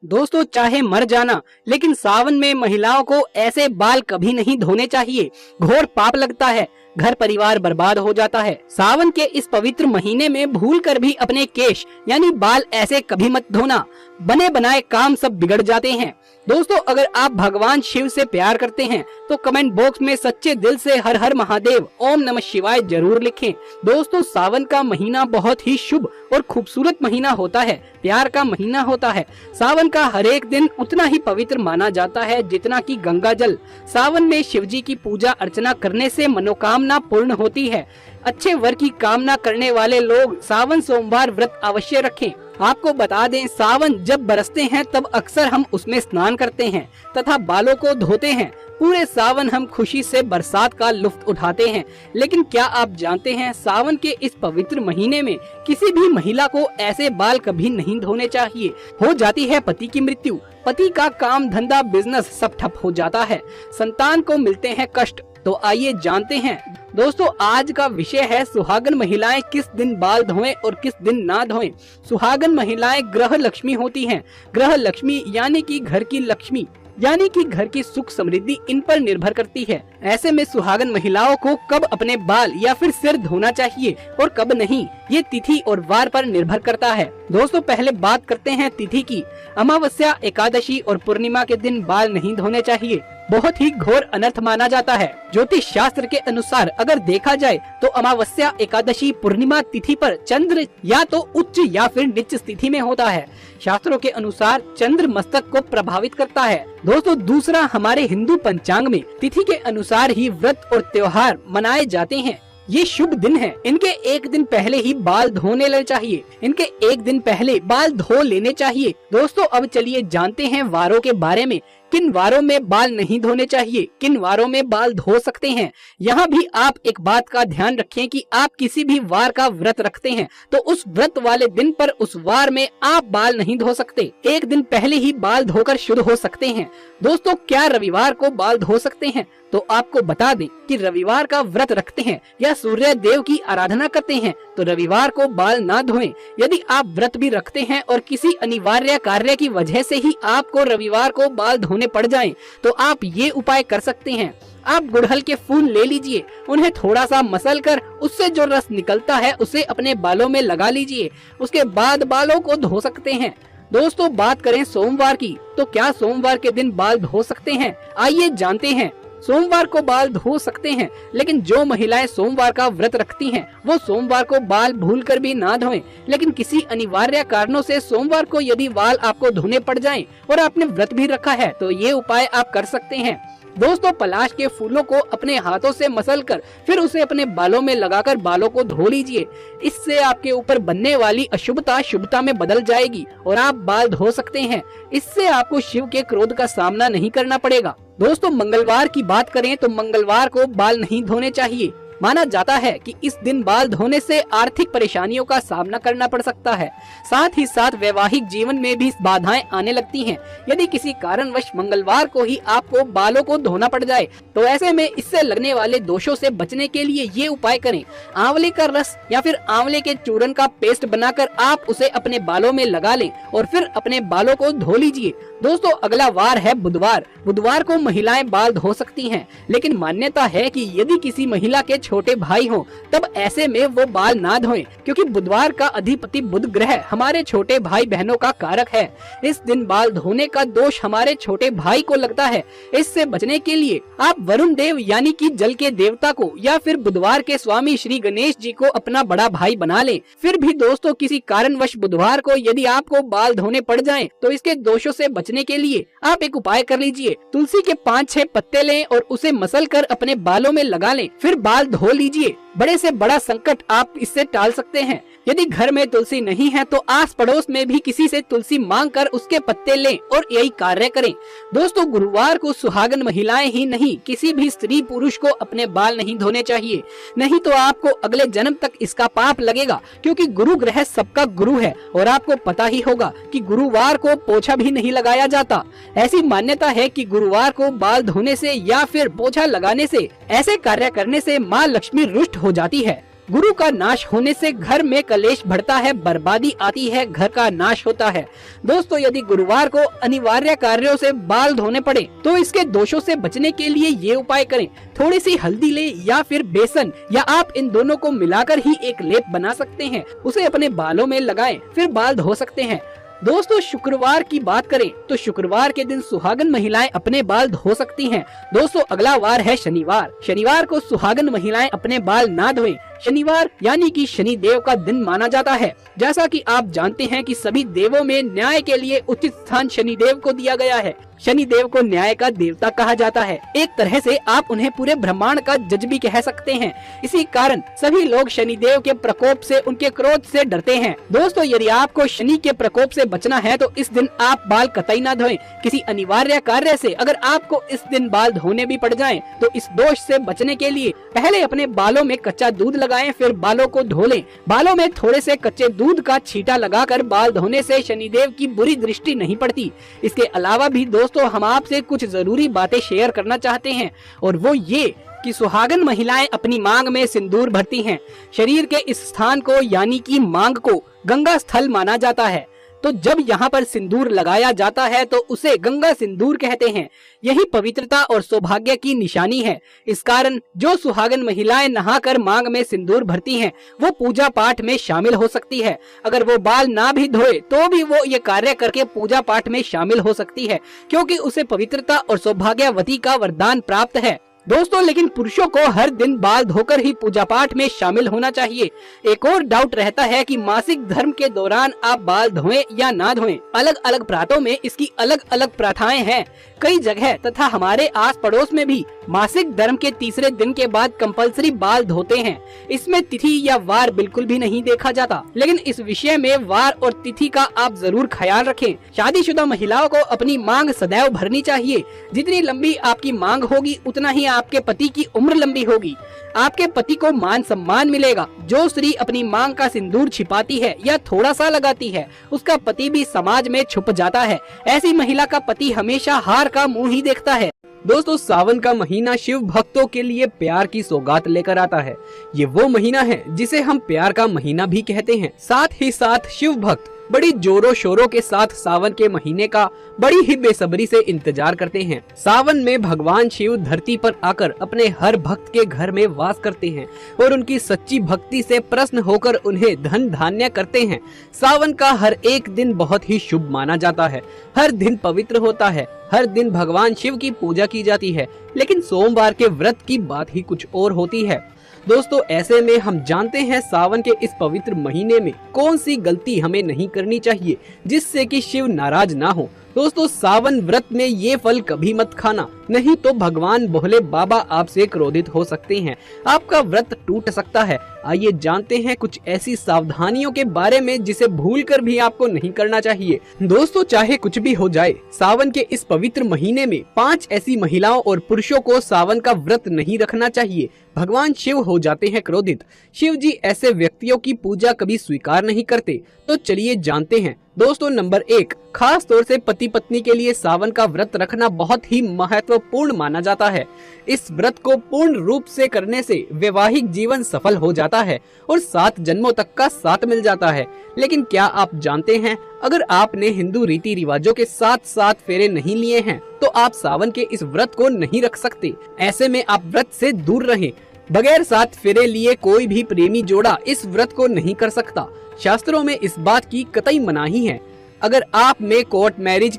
दोस्तों चाहे मर जाना, लेकिन सावन में महिलाओं को ऐसे बाल कभी नहीं धोने चाहिए। घोर पाप लगता है, घर परिवार बर्बाद हो जाता है। सावन के इस पवित्र महीने में भूल कर भी अपने केश यानी बाल ऐसे कभी मत धोना, बने बनाए काम सब बिगड़ जाते हैं। दोस्तों अगर आप भगवान शिव से प्यार करते हैं तो कमेंट बॉक्स में सच्चे दिल से हर हर महादेव ओम नमः शिवाय जरूर लिखें। दोस्तों सावन का महीना बहुत ही शुभ और खूबसूरत महीना होता है, प्यार का महीना होता है। सावन का हर एक दिन उतना ही पवित्र माना जाता है जितना कि गंगा जल। सावन में शिव जी की पूजा अर्चना करने से मनोकामना पूर्ण होती है। अच्छे वर की कामना करने वाले लोग सावन सोमवार व्रत अवश्य रखें। आपको बता दें, सावन जब बरसते हैं तब अक्सर हम उसमें स्नान करते हैं तथा बालों को धोते हैं। पूरे सावन हम खुशी से बरसात का लुत्फ उठाते हैं। लेकिन क्या आप जानते हैं, सावन के इस पवित्र महीने में किसी भी महिला को ऐसे बाल कभी नहीं धोने चाहिए। हो जाती है पति की मृत्यु, पति का काम धंधा बिजनेस सब ठप हो जाता है, संतान को मिलते हैं कष्ट। तो आइए जानते हैं। दोस्तों आज का विषय है सुहागन महिलाएं किस दिन बाल धोएं और किस दिन ना धोएं। सुहागन महिलाएं ग्रह लक्ष्मी होती हैं। ग्रह लक्ष्मी यानी कि घर की लक्ष्मी यानी कि घर की सुख समृद्धि इन पर निर्भर करती है। ऐसे में सुहागन महिलाओं को कब अपने बाल या फिर सिर धोना चाहिए और कब नहीं, ये तिथि और वार पर निर्भर करता है। दोस्तों पहले बात करते हैं तिथि की। अमावस्या, एकादशी और पूर्णिमा के दिन बाल नहीं धोने चाहिए। बहुत ही घोर अनर्थ माना जाता है। ज्योतिष शास्त्र के अनुसार अगर देखा जाए तो अमावस्या, एकादशी, पूर्णिमा तिथि पर चंद्र या तो उच्च या फिर नीच स्थिति में होता है। शास्त्रों के अनुसार चंद्र मस्तक को प्रभावित करता है। दोस्तों दूसरा, हमारे हिंदू पंचांग में तिथि के अनुसार ही व्रत और त्योहार मनाए जाते हैं। ये शुभ दिन है, इनके एक दिन पहले ही बाल धोने लेने चाहिए। इनके एक दिन पहले बाल धो लेने चाहिए। दोस्तों अब चलिए जानते हैं वारों के बारे में। किन वारों में बाल नहीं धोने चाहिए, किन वारों में बाल धो सकते हैं। यहाँ भी आप एक बात का ध्यान रखें कि आप किसी भी वार का व्रत रखते हैं तो उस व्रत वाले दिन पर उस वार में आप बाल नहीं धो सकते। एक दिन पहले ही बाल धोकर शुद्ध हो सकते हैं। दोस्तों क्या रविवार को बाल धो सकते हैं? तो आपको बता दें कि रविवार का व्रत रखते हैं या सूर्य देव की आराधना करते हैं तो रविवार को बाल ना धोएं। यदि आप व्रत भी रखते हैं और किसी अनिवार्य कार्य की वजह से ही आपको रविवार को बाल धोने पड़ जाएं, तो आप ये उपाय कर सकते हैं। आप गुड़हल के फूल ले लीजिए, उन्हें थोड़ा सा मसल कर उससे जो रस निकलता है उसे अपने बालों में लगा लीजिए। उसके बाद बालों को धो सकते हैं। दोस्तों बात करें सोमवार की, तो क्या सोमवार के दिन बाल धो सकते हैं? आइए जानते हैं। सोमवार को बाल धो सकते हैं, लेकिन जो महिलाएं सोमवार का व्रत रखती हैं वो सोमवार को बाल भूलकर भी ना धोएं। लेकिन किसी अनिवार्य कारणों से सोमवार को यदि बाल आपको धोने पड़ जाएं और आपने व्रत भी रखा है तो ये उपाय आप कर सकते हैं। दोस्तों पलाश के फूलों को अपने हाथों से मसलकर फिर उसे अपने बालों में लगाकर बालों को धो लीजिए। इससे आपके ऊपर बनने वाली अशुभता शुभता में बदल जाएगी और आप बाल धो सकते हैं। इससे आपको शिव के क्रोध का सामना नहीं करना पड़ेगा। दोस्तों मंगलवार की बात करें तो मंगलवार को बाल नहीं धोने चाहिए। माना जाता है कि इस दिन बाल धोने से आर्थिक परेशानियों का सामना करना पड़ सकता है। साथ ही साथ वैवाहिक जीवन में भी बाधाएं आने लगती हैं। यदि किसी कारणवश मंगलवार को ही आपको बालों को धोना पड़ जाए तो ऐसे में इससे लगने वाले दोषों से बचने के लिए ये उपाय करें। आंवले का रस या फिर आंवले के चूर्ण का पेस्ट बनाकर आप उसे अपने बालों में लगा लें और फिर अपने बालों को धो लीजिए। दोस्तों अगला वार है बुधवार। बुधवार को महिलाएं बाल धो सकती हैं, लेकिन मान्यता है कि यदि किसी महिला के छोटे भाई हो तब ऐसे में वो बाल ना धोएं, क्योंकि बुधवार का अधिपति बुध ग्रह हमारे छोटे भाई बहनों का कारक है। इस दिन बाल धोने का दोष हमारे छोटे भाई को लगता है। इससे बचने के लिए आप वरुण देव यानी कि जल के देवता को या फिर बुधवार के स्वामी श्री गणेश जी को अपना बड़ा भाई बना लें। फिर भी दोस्तों किसी कारणवश बुधवार को यदि आपको बाल धोने पड़ जाएं तो इसके दोषों से बचने के लिए आप एक उपाय कर लीजिए। तुलसी के 5-6 पत्ते लें और उसे मसल कर अपने बालों में लगा लें, फिर बाल धो लीजिए। बड़े से बड़ा संकट आप इससे टाल सकते हैं। यदि घर में तुलसी नहीं है तो आस पड़ोस में भी किसी से तुलसी मांग कर उसके पत्ते लें और यही कार्य करें। दोस्तों गुरुवार को सुहागन महिलाएं ही नहीं, किसी भी स्त्री पुरुष को अपने बाल नहीं धोने चाहिए, नहीं तो आपको अगले जन्म तक इसका पाप लगेगा, क्योंकि गुरु ग्रह सबका गुरु है और आपको पता ही होगा कि गुरुवार को पोछा भी नहीं लगाया जाता। ऐसी मान्यता है कि गुरुवार को बाल धोने से या फिर पोछा लगाने से, ऐसे कार्य करने से माँ लक्ष्मी रुष्ट हो जाती है। गुरु का नाश होने से घर में कलेश बढ़ता है, बर्बादी आती है, घर का नाश होता है। दोस्तों, यदि गुरुवार को अनिवार्य कार्यों से बाल धोने पड़े तो इसके दोषों से बचने के लिए ये उपाय करें। थोड़ी सी हल्दी ले या फिर बेसन, या आप इन दोनों को मिलाकर ही एक लेप बना सकते हैं, उसे अपने बालों में लगाएं, फिर बाल धो सकते हैं। दोस्तों, शुक्रवार की बात करें तो शुक्रवार के दिन सुहागन महिलाएं अपने बाल धो सकती हैं। दोस्तों, अगला वार है शनिवार। शनिवार को सुहागन महिलाएं अपने बाल ना धोएं। शनिवार यानी कि शनि देव का दिन माना जाता है। जैसा कि आप जानते हैं कि सभी देवों में न्याय के लिए उचित स्थान शनि देव को दिया गया है। शनि देव को न्याय का देवता कहा जाता है। एक तरह से आप उन्हें पूरे ब्रह्मांड का जज भी कह सकते हैं। इसी कारण सभी लोग शनि देव के प्रकोप से, उनके क्रोध से डरते हैं। दोस्तों, यदि आपको शनि के प्रकोप से बचना है तो इस दिन आप बाल कतई ना धोएं। किसी अनिवार्य कार्य से अगर आपको इस दिन बाल धोने भी पड़ जाएं, तो इस दोष से बचने के लिए पहले अपने बालों में कच्चा दूध लगाएं, फिर बालों को धो लें। बालों में थोड़े से कच्चे दूध का छींटा लगाकर बाल धोने से शनिदेव की बुरी दृष्टि नहीं पड़ती। इसके अलावा भी दोस्तों, हम आपसे कुछ जरूरी बातें शेयर करना चाहते हैं, और वो ये कि सुहागन महिलाएं अपनी मांग में सिंदूर भरती हैं। शरीर के इस स्थान को यानी कि मांग को गंगा स्थल माना जाता है, तो जब यहाँ पर सिंदूर लगाया जाता है तो उसे गंगा सिंदूर कहते हैं। यही पवित्रता और सौभाग्य की निशानी है। इस कारण जो सुहागन महिलाएं नहाकर मांग में सिंदूर भरती हैं, वो पूजा पाठ में शामिल हो सकती है। अगर वो बाल ना भी धोए तो भी वो ये कार्य करके पूजा पाठ में शामिल हो सकती है, क्योंकि उसे पवित्रता और सौभाग्यवती का वरदान प्राप्त है। दोस्तों, लेकिन पुरुषों को हर दिन बाल धोकर ही पूजा पाठ में शामिल होना चाहिए। एक और डाउट रहता है कि मासिक धर्म के दौरान आप बाल धोएं या ना धोएं। अलग अलग प्रांतों में इसकी अलग अलग प्रथाएं हैं। कई जगह तथा हमारे आस पड़ोस में भी मासिक धर्म के तीसरे दिन के बाद कंपलसरी बाल धोते हैं। इसमें तिथि या वार बिल्कुल भी नहीं देखा जाता, लेकिन इस विषय में वार और तिथि का आप जरूर ख्याल रखें। शादीशुदा महिलाओं को अपनी मांग सदैव भरनी चाहिए। जितनी लंबी आपकी मांग होगी, उतना ही आपके पति की उम्र लंबी होगी। आपके पति को मान सम्मान मिलेगा। जो स्त्री अपनी मांग का सिंदूर छिपाती है या थोड़ा सा लगाती है, उसका पति भी समाज में छुप जाता है। ऐसी महिला का पति हमेशा हार का मुंह ही देखता है। दोस्तों, सावन का महीना शिव भक्तों के लिए प्यार की सौगात लेकर आता है। ये वो महीना है जिसे हम प्यार का महीना भी कहते हैं। साथ ही साथ शिव भक्त बड़ी जोरों शोरों के साथ सावन के महीने का बड़ी ही बेसब्री से इंतजार करते हैं। सावन में भगवान शिव धरती पर आकर अपने हर भक्त के घर में वास करते हैं और उनकी सच्ची भक्ति से प्रसन्न होकर उन्हें धन धान्य करते हैं। सावन का हर एक दिन बहुत ही शुभ माना जाता है। हर दिन पवित्र होता है। हर दिन भगवान शिव की पूजा की जाती है। लेकिन सोमवार के व्रत की बात ही कुछ और होती है। दोस्तों, ऐसे में हम जानते हैं सावन के इस पवित्र महीने में कौन सी गलती हमें नहीं करनी चाहिए जिससे कि शिव नाराज ना हो। दोस्तों, सावन व्रत में ये फल कभी मत खाना, नहीं तो भगवान भोले बाबा आपसे क्रोधित हो सकते हैं। आपका व्रत टूट सकता है। आइए जानते हैं कुछ ऐसी सावधानियों के बारे में जिसे भूलकर भी आपको नहीं करना चाहिए। दोस्तों, चाहे कुछ भी हो जाए, सावन के इस पवित्र महीने में 5 ऐसी महिलाओं और पुरुषों को सावन का व्रत नहीं रखना चाहिए। भगवान शिव हो जाते हैं क्रोधित। शिव जी ऐसे व्यक्तियों की पूजा कभी स्वीकार नहीं करते। तो चलिए जानते हैं। दोस्तों, नंबर 1, खास तौर से पति पत्नी के लिए सावन का व्रत रखना बहुत ही महत्वपूर्ण माना जाता है। इस व्रत को पूर्ण रूप से करने से वैवाहिक जीवन सफल हो जाता है और 7 जन्मों तक का साथ मिल जाता है। लेकिन क्या आप जानते हैं, अगर आपने हिंदू रीति रिवाजों के साथ 7 फेरे नहीं लिए हैं तो आप सावन के इस व्रत को नहीं रख सकते। ऐसे में आप व्रत से दूर रहें। बगैर 7 फेरे लिए कोई भी प्रेमी जोड़ा इस व्रत को नहीं कर सकता। शास्त्रों में इस बात की कतई मनाही है। अगर आपने कोर्ट मैरिज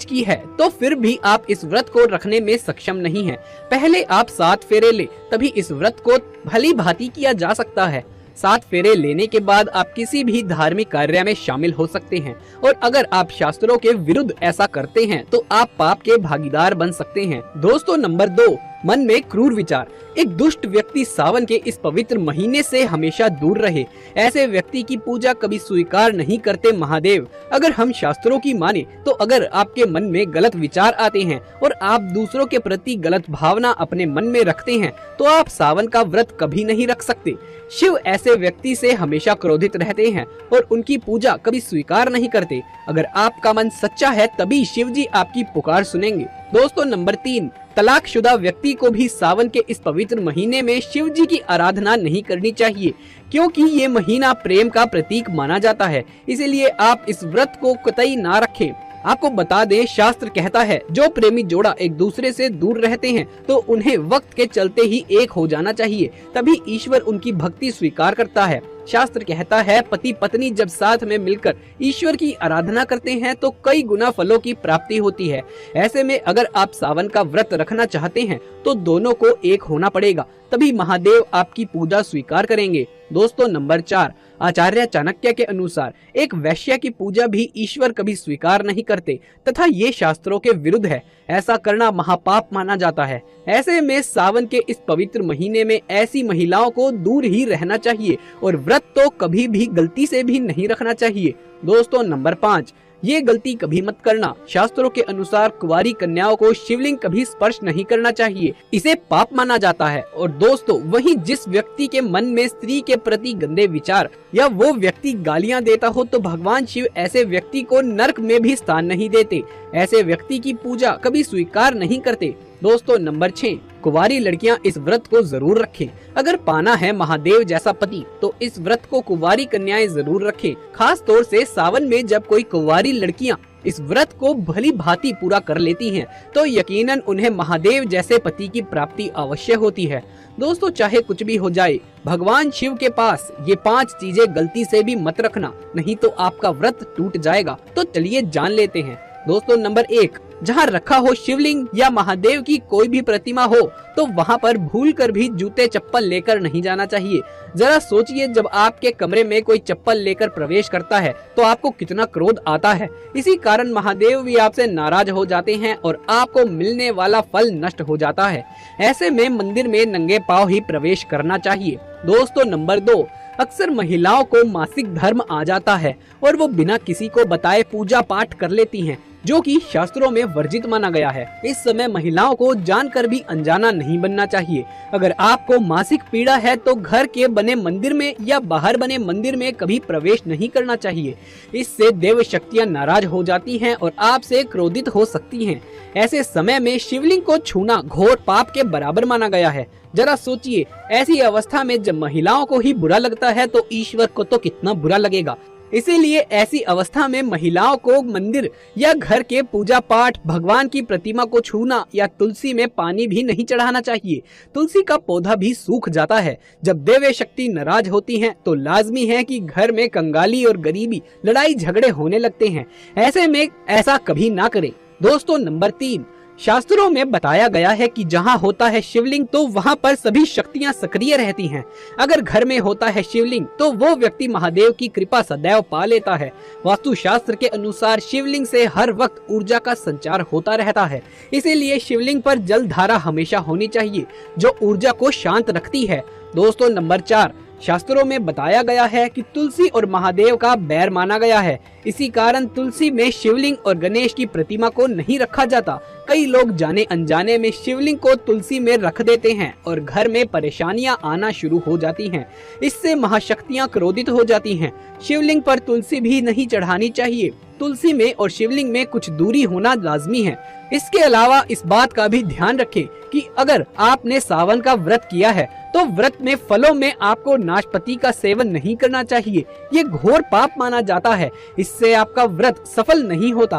की है तो फिर भी आप इस व्रत को रखने में सक्षम नहीं हैं। पहले आप 7 फेरे ले, तभी इस व्रत को भली भांति किया जा सकता है। 7 फेरे लेने के बाद आप किसी भी धार्मिक कार्य में शामिल हो सकते हैं, और अगर आप शास्त्रों के विरुद्ध ऐसा करते हैं तो आप पाप के भागीदार बन सकते हैं। दोस्तों, नंबर 2, मन में क्रूर विचार। एक दुष्ट व्यक्ति सावन के इस पवित्र महीने से हमेशा दूर रहे। ऐसे व्यक्ति की पूजा कभी स्वीकार नहीं करते महादेव। अगर हम शास्त्रों की माने तो अगर आपके मन में गलत विचार आते हैं और आप दूसरों के प्रति गलत भावना अपने मन में रखते हैं तो आप सावन का व्रत कभी नहीं रख सकते। शिव ऐसे व्यक्ति से हमेशा क्रोधित रहते हैं और उनकी पूजा कभी स्वीकार नहीं करते। अगर आपका मन सच्चा है तभी शिव जी आपकी पुकार सुनेंगे। दोस्तों, नंबर 3, तलाकशुदा व्यक्ति को भी सावन के इस पवित्र महीने में शिव जी की आराधना नहीं करनी चाहिए, क्योंकि ये महीना प्रेम का प्रतीक माना जाता है। इसीलिए आप इस व्रत को कतई ना रखें। आपको बता दें, शास्त्र कहता है जो प्रेमी जोड़ा एक दूसरे से दूर रहते हैं तो उन्हें वक्त के चलते ही एक हो जाना चाहिए, तभी ईश्वर उनकी भक्ति स्वीकार करता है। शास्त्र कहता है पति पत्नी जब साथ में मिलकर ईश्वर की आराधना करते हैं तो कई गुना फलों की प्राप्ति होती है। ऐसे में अगर आप सावन का व्रत रखना चाहते हैं तो दोनों को एक होना पड़ेगा, तभी महादेव आपकी पूजा स्वीकार करेंगे। दोस्तों, नंबर 4, आचार्य चाणक्य के अनुसार एक वैश्य की पूजा भी ईश्वर कभी स्वीकार नहीं करते तथा ये शास्त्रों के विरुद्ध है। ऐसा करना महापाप माना जाता है। ऐसे में सावन के इस पवित्र महीने में ऐसी महिलाओं को दूर ही रहना चाहिए और व्रत तो कभी भी गलती से भी नहीं रखना चाहिए। दोस्तों, नंबर 5, ये गलती कभी मत करना। शास्त्रों के अनुसार कुंवारी कन्याओं को शिवलिंग कभी स्पर्श नहीं करना चाहिए, इसे पाप माना जाता है। और दोस्तों, वहीं जिस व्यक्ति के मन में स्त्री के प्रति गंदे विचार या वो व्यक्ति गालियां देता हो तो भगवान शिव ऐसे व्यक्ति को नरक में भी स्थान नहीं देते। ऐसे व्यक्ति की पूजा कभी स्वीकार नहीं करते। दोस्तों, नंबर 6, कुंवारी लड़कियां इस व्रत को जरूर रखें। अगर पाना है महादेव जैसा पति तो इस व्रत को कुंवारी कन्याएं जरूर रखें। खास तौर से सावन में जब कोई कुंवारी लड़कियां इस व्रत को भली भांति पूरा कर लेती हैं तो यकीनन उन्हें महादेव जैसे पति की प्राप्ति अवश्य होती है। दोस्तों, चाहे कुछ भी हो जाए, भगवान शिव के पास ये 5 चीजें गलती से भी मत रखना, नहीं तो आपका व्रत टूट जाएगा। तो चलिए जान लेते हैं। दोस्तों, नंबर 1, जहाँ रखा हो शिवलिंग या महादेव की कोई भी प्रतिमा हो तो वहाँ पर भूलकर भी जूते चप्पल लेकर नहीं जाना चाहिए। जरा सोचिए, जब आपके कमरे में कोई चप्पल लेकर प्रवेश करता है तो आपको कितना क्रोध आता है। इसी कारण महादेव भी आपसे नाराज हो जाते हैं और आपको मिलने वाला फल नष्ट हो जाता है। ऐसे में मंदिर में नंगे पांव ही प्रवेश करना चाहिए। दोस्तों, नंबर 2, अक्सर महिलाओं को मासिक धर्म आ जाता है और वो बिना किसी को बताए पूजा पाठ कर लेती हैं, जो कि शास्त्रों में वर्जित माना गया है। इस समय महिलाओं को जानकर भी अनजाना नहीं बनना चाहिए। अगर आपको मासिक पीड़ा है तो घर के बने मंदिर में या बाहर बने मंदिर में कभी प्रवेश नहीं करना चाहिए। इससे देव शक्तियाँ नाराज हो जाती हैं और आपसे क्रोधित हो सकती हैं। ऐसे समय में शिवलिंग को छूना घोर पाप के बराबर माना गया है। जरा सोचिए, ऐसी अवस्था में जब महिलाओं को ही बुरा लगता है तो ईश्वर को तो कितना बुरा लगेगा। इसीलिए ऐसी अवस्था में महिलाओं को मंदिर या घर के पूजा पाठ, भगवान की प्रतिमा को छूना या तुलसी में पानी भी नहीं चढ़ाना चाहिए। तुलसी का पौधा भी सूख जाता है। जब देव शक्ति नाराज होती हैं तो लाजमी है कि घर में कंगाली और गरीबी, लड़ाई झगड़े होने लगते हैं। ऐसे में ऐसा कभी ना करें। दोस्तों, नंबर 3, शास्त्रों में बताया गया है कि जहाँ होता है शिवलिंग तो वहाँ पर सभी शक्तियाँ सक्रिय रहती हैं। अगर घर में होता है शिवलिंग तो वो व्यक्ति महादेव की कृपा सदैव पा लेता है। वास्तु शास्त्र के अनुसार शिवलिंग से हर वक्त ऊर्जा का संचार होता रहता है। इसीलिए शिवलिंग पर जल धारा हमेशा होनी चाहिए, जो ऊर्जा को शांत रखती है। दोस्तों, नंबर 4, शास्त्रों में बताया गया है कि तुलसी और महादेव का बैर माना गया है। इसी कारण तुलसी में शिवलिंग और गणेश की प्रतिमा को नहीं रखा जाता। कई लोग जाने अनजाने में शिवलिंग को तुलसी में रख देते हैं और घर में परेशानियां आना शुरू हो जाती हैं। इससे महाशक्तियां क्रोधित हो जाती हैं। शिवलिंग पर तुलसी भी नहीं चढ़ानी चाहिए। तुलसी में और शिवलिंग में कुछ दूरी होना लाजमी है। इसके अलावा इस बात का भी ध्यान रखें कि अगर आपने सावन का व्रत किया है तो व्रत में फलों में आपको नाशपाती का सेवन नहीं करना चाहिए। ये घोर पाप माना जाता है। इससे आपका व्रत सफल नहीं होता।